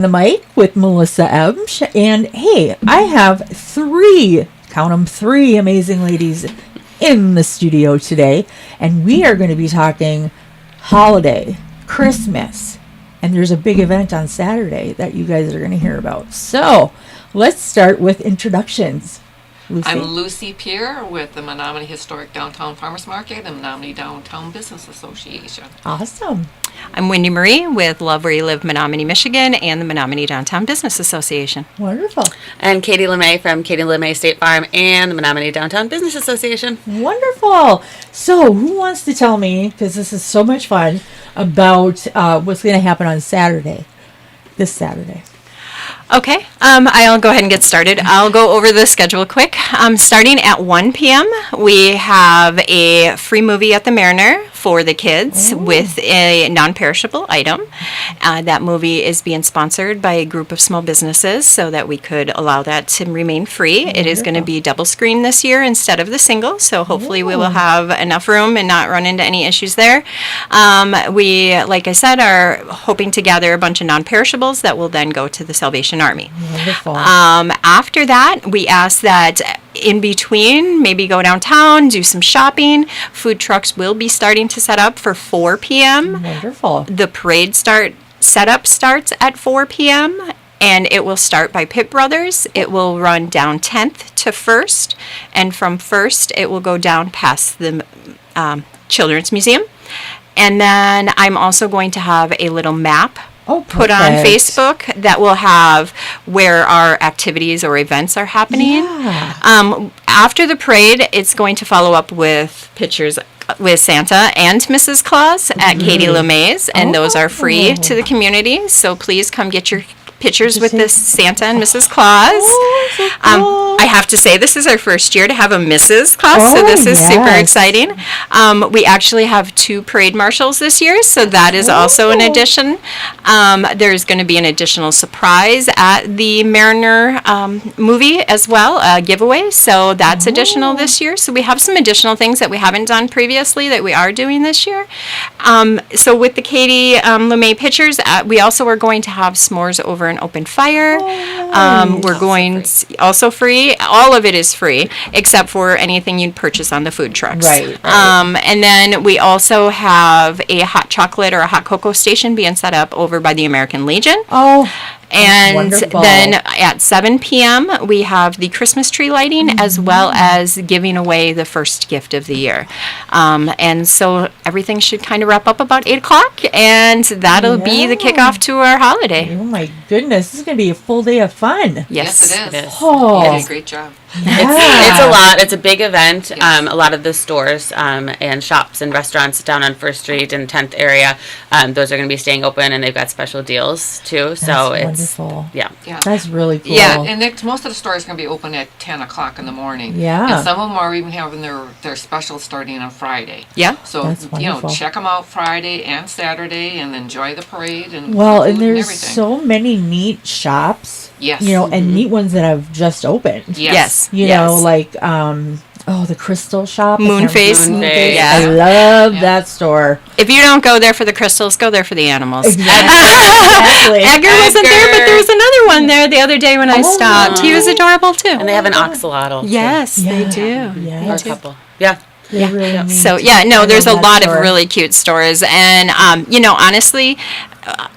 The mic with Melissa Ebsch, and hey, I have count them, three amazing ladies in the studio today, and we are going to be talking holiday, Christmas, and there's a big event on Saturday that you guys are going to hear about. So let's start with introductions. Lucy. I'm Lucy Pierre with the Menominee Historic Downtown Farmers Market and Menominee Downtown Business Association. Awesome. I'm Wendy Marie with Love Where You Live, Menominee, Michigan, and the Menominee Downtown Business Association. Wonderful. And Katie LeMay from Katie LeMay State Farm and the Menominee Downtown Business Association. Wonderful. So who wants to tell me, because this is so much fun, about what's going to happen on Saturday, this Saturday? Okay, I'll go ahead and get started. I'll go over the schedule quick. Starting at 1 p.m., we have a free movie at the Mariner for the kids with a non-perishable item. That movie is being sponsored by a group of small businesses so that we could allow that to remain free. It is going to be double screen this year instead of the single, so hopefully we will have enough room and not run into any issues there. We, like I said, are hoping to gather a bunch of non-perishables that will then go to the Salvation Army. Wonderful. After that, we ask that in between, maybe go downtown, do some shopping. Food trucks will be starting to set up for 4 p.m. Wonderful. The parade setup starts at 4 p.m. and it will start by Pitt Brothers. It will run down 10th to 1st, and from 1st it will go down past the Children's Museum. And then I'm also going to have a little map put on Facebook that will have where our activities or events are happening. Yeah. After the parade, it's going to follow up with pictures with Santa and Mrs. Claus at Katie LeMay's, and those are free to the community. So please come get your pictures with this Santa and Mrs. Claus. Oh, so cool. I have to say, this is our first year to have a Mrs. Claus, so this is super exciting. We actually have 2 parade marshals this year, so that is also an addition. There's going to be an additional surprise at the Mariner movie as well, a giveaway, so that's additional this year. So we have some additional things that we haven't done previously that we are doing this year. So with the Katie LeMay pictures, we also are going to have s'mores over an open fire. We're going also free. All of it is free except for anything you'd purchase on the food trucks. Right. And then we also have a hot chocolate or a hot cocoa station being set up over by the American Legion. And wonderful. then at 7 p.m., we have the Christmas tree lighting as well as giving away the first gift of the year. And so everything should kind of wrap up about 8 o'clock, and that'll be the kickoff to our holiday. Oh, my goodness. This is going to be a full day of fun. Yes, it is. Oh. You did a great job. It's a lot. It's a big event. A lot of the stores and shops and restaurants down on 1st Street and 10th area, those are going to be staying open, and they've got special deals too. So That's it's wonderful. Yeah. That's really cool. Yeah, And most of the stores are going to be open at 10 o'clock in the morning. Yeah. And some of them are even having their specials starting on Friday. Yeah. So, That's wonderful. check them out Friday and Saturday and enjoy the parade and Well, food and there's everything. so many neat shops. Yes. And neat ones that have just opened. Yes. You know, like, the Crystal Shop. Moonface. Moonface. I Yeah. love that store. If you don't go there for the crystals, go there for the animals. Exactly. Edgar wasn't there, but there was another one there the other day when I stopped. He was adorable too. and they have an oxalotl. Yes, they do. Yeah. Or a couple. Yeah. They really neat. So there's a love that lot store. of really cute stores, and honestly,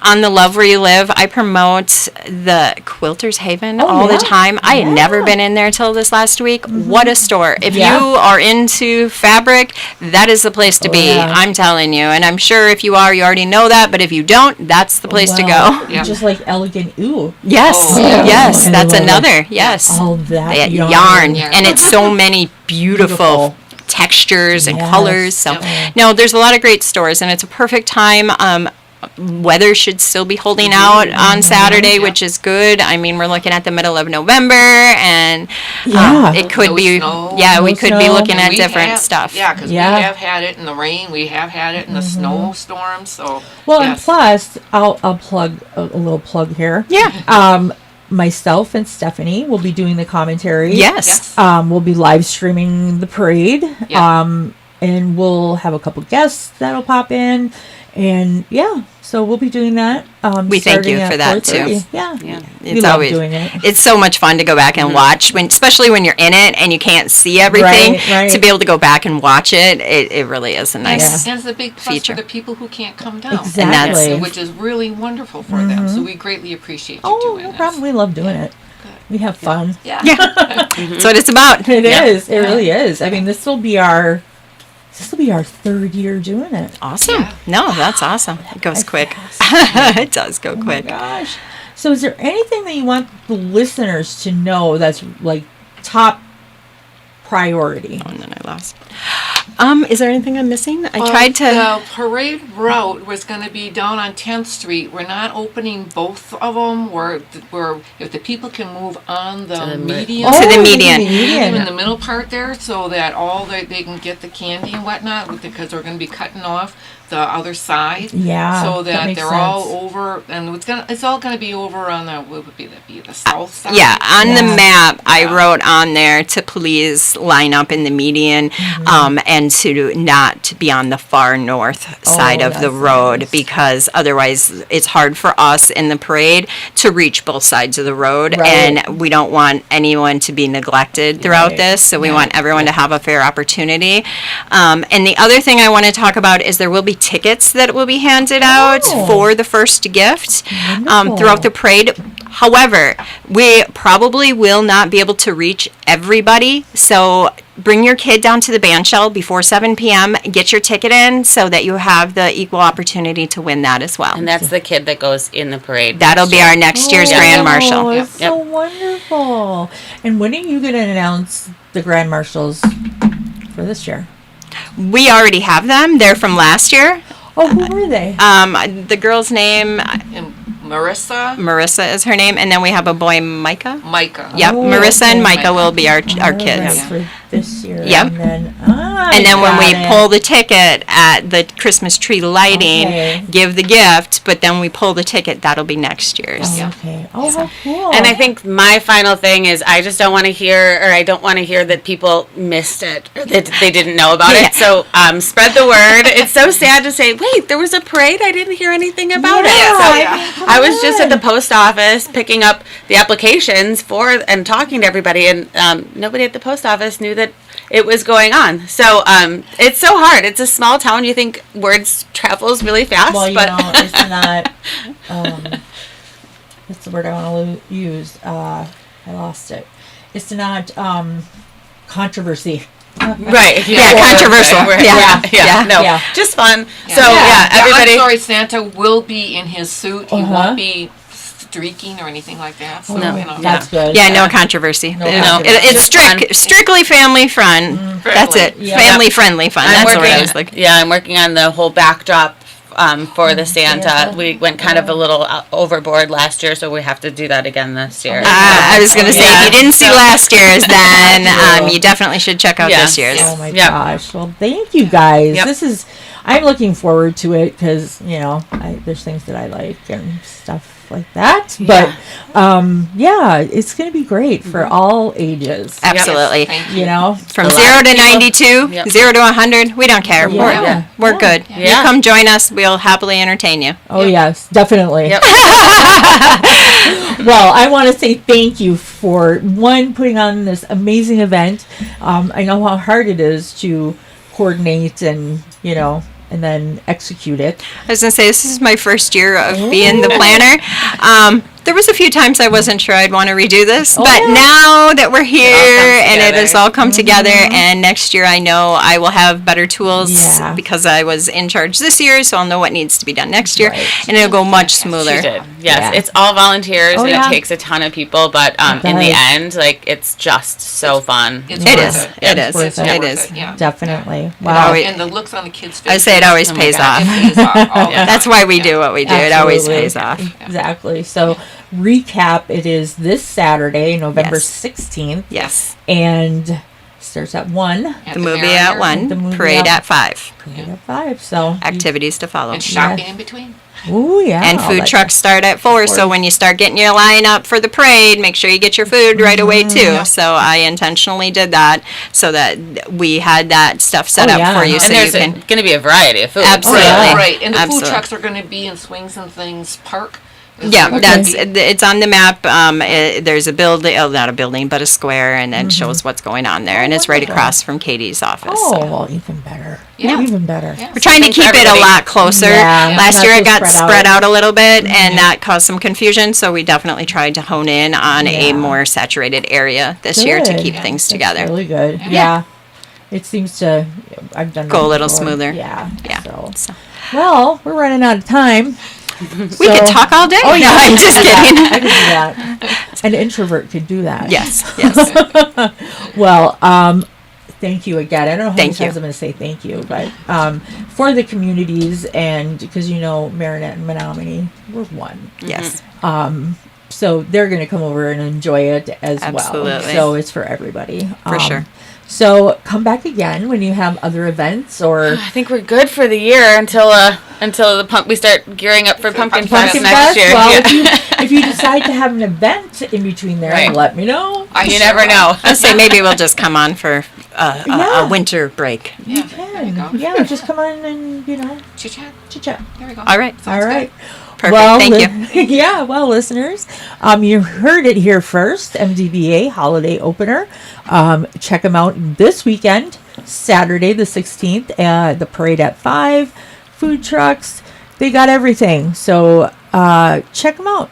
on the Love Where You Live, I promote the Quilters Haven all the time. I had never been in there till this last week. What a store! If you are into fabric, that is the place to be. yeah. I'm telling you, and I'm sure if you are, you already know that. But if you don't, that's the place to go. Yeah. Just like Elegant Ooh. Yes, Oh, yeah. yes, I that's love it. another. Yes, All that Yeah, yarn. yarn, and it's so many beautiful textures and Yes. colors. So, no, there's a lot of great stores, and it's a perfect time. Weather should still be holding out on Saturday, which is good. I mean, we're looking at the middle of November, and it could No be, snow. we could be snow. looking at We different have- stuff. Yeah, because Yeah. we have had it in the rain. We have had it in the snowstorms. So, Well, and yes. plus, I'll plug a little plug here. Yeah. Myself and Stephanie will be doing the commentary. Yes. We'll be live streaming the parade. Yeah. And we'll have a couple guests that'll pop in. And so we'll be doing that. We thank you starting at for that, too. 4:30. Yeah. We It's love always doing it. It's so much fun to go back and watch, especially when you're in it and you can't see everything. Right. To be able to go back and watch it, it really is a nice. And it's a big plus feature. for the people who can't come down. Exactly. Which is really wonderful for them. So we greatly appreciate you doing no this. problem. We love doing it. We have fun. Yeah. That's what it's about. It is. It really is. I mean, this will be our 3rd year doing it. Awesome. Yeah. No, that's awesome. It goes quick. It does go quick. Gosh. So is there anything that you want the listeners to know that's like top priority? Oh, and then I lost. Is there anything I'm missing? I tried to. The parade route was going to be down on 10th Street. We're not opening both of them. We're if the people can move on the median. To the Oh, median. In the middle part there, so that they can get the candy and whatnot, because we're going to be cutting off the other side. Yeah, So that that makes they're sense. all over, and it's all going to be over on the what would be the south side. Yeah, on the Yeah. map, I wrote on there to please line up in the median, and to not be on the far north side of the that's road, nice. because otherwise it's hard for us in the parade to reach both sides of the road, Right. and we don't want anyone to be neglected throughout Right. this, so we want everyone to have a fair opportunity. And the other thing I want to talk about is there will be tickets that will be handed out Oh. for the first gift Wonderful. throughout the parade. However, we probably will not be able to reach everybody, so bring your kid down to the band shell before 7 p.m., get your ticket in so that you have the equal opportunity to win that as well. And that's the kid that goes in the parade. That'll be our next year's Grand Marshal. Oh, it's so wonderful. And when are you going to announce the Grand Marshals for this year? We already have them. They're from last year. Oh, who were they? The girl's name, And Marissa is her name, and then we have a boy, Micah. Yep, Oh, Marissa and okay. Micah will be our All kids. right, for this year. Yep. And then, And then when we got it. pull the ticket at the Christmas tree lighting, Okay. give the gift, but then we pull the ticket, that'll be next year's. Oh, okay. Oh, how cool. And I think my final thing is I just don't want to hear, or I don't want to hear that people missed it, or that they didn't know about Yeah. it. So spread the word. It's so sad to say, wait, there was a parade? I didn't hear anything about Yeah, it. So I mean, come I was just at the on. post office picking up the applications for and talking to everybody, and nobody at the post office knew that it was going on. So it's so hard. It's a small town. You think words travels really fast, Well, you but know, it's not. What's the word I want to use? I lost it. It's not controversy. right. Yeah, controversial. Yeah. No, Yeah. just fun. Yeah. So everybody. I'm sorry, Santa will be in his suit. He Uh-huh. won't be streaking or anything like that. So, No. you know. That's good. Yeah, no controversy. No It's controversy. strictly family fun. That's it. Yeah. Family friendly fun. That's the word I was looking. I'm working on the whole backdrop for the Santa. Santa. We went kind of a little overboard last year, so we have to do that again this year. I was going to say, if you didn't see last year's, then Yeah. you definitely should check out Yeah. this year's. Oh my Yep. gosh. Well, thank you guys. Yep. I'm looking forward to it because, there's things that I like and stuff like that. But, it's going to be great for all ages. Absolutely. Thank You know? From A lot 0 of to people- 92, Yep. 0 to 100, we don't care. Yeah. We're good. You Yeah. come join us, we'll happily entertain you. Oh, yes, definitely. Yep. Well, I want to say thank you for, putting on this amazing event. I know how hard it is to coordinate and, and then execute it. I was going to say, this is my first year of being the planner. There was a few times I wasn't sure I'd want to redo this, but yeah. now that we're here and it together. has all come together, and next year I know I will have better tools Yeah. because I was in charge this year, so I'll know what needs to be done next year, Right. and it'll go much smoother. She did. Yes, Yeah. it's all volunteers. Oh, and yeah. It takes a ton of people, but in the does. end, it's just so fun. It's It worth is. it. It is. worth It it. is. Yeah. Definitely. Oh, Wow. wait. And the looks on the kids' I faces. say it always Oh my pays God. off. It pays off. all the Yeah. That's time. why we do what we do. It always Absolutely. pays off. Exactly. So, recap, it is this Saturday, November Yes. 16th, Yes. and starts at 1, At The the movie Marriott. at 1, The movie parade at- at 5. parade at 5. So, Activities to follow. And shopping in between. Oh, yeah. And I'll food bet trucks start at 4, so when you start getting your line up for the parade, make sure you get your food right away too. So I intentionally did that so that we had that stuff set Oh, up yeah. for you, And so And you there's can. going to be a variety of food. Absolutely. yeah. Right, and the Absolutely. food trucks are going to be in Swings and Things Park. Is Yeah, where they're that's gonna be. it's on the map. There's a building, not a building, but a square, and then shows what's going on there, and it's right wonderful. across from Katie's office. Oh, so. well, even better. Yeah. Even better. Yeah. We're trying to Something keep for it a everybody. lot closer. Yeah, Last not year so it got spread out a little bit, and that caused some confusion. So we definitely tried to hone in on a Yeah. more saturated area this year to Good. keep things That's together. really good. Yeah. It seems to, I've done Go that a little before. smoother. Yeah. Yeah. So, well, we're running out of time. We could talk all day. Oh, yeah. No, I'm just kidding. I could do that. An introvert could do that. Yes, yes. Well, thank you again. I don't know how many Thank you. times I'm going to say thank you, but for the communities, and because Marinette and Menominee, we're one. Yes. So they're going to come over and enjoy it as well. Absolutely. So it's for everybody. For sure. So come back again when you have other events or I think we're good for the year until we start gearing up for Pumpkin Fest Pumpkin next Fest. year. Well, Yeah. if you decide to have an event in between there, Right. let me know. You never know. I'd say maybe we'll just come on for Yeah. a winter break. Yeah, there you go. Yeah, just come on and Chit chat. chit-chat. There we go. All right. All right. Perfect. Well, Thank you. Yeah, well, listeners, you heard it here first. MDBA Holiday Opener. Check them out this weekend, Saturday the 16th. The parade at 5. Food trucks. They got everything. So check them out.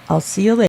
I'll see you later.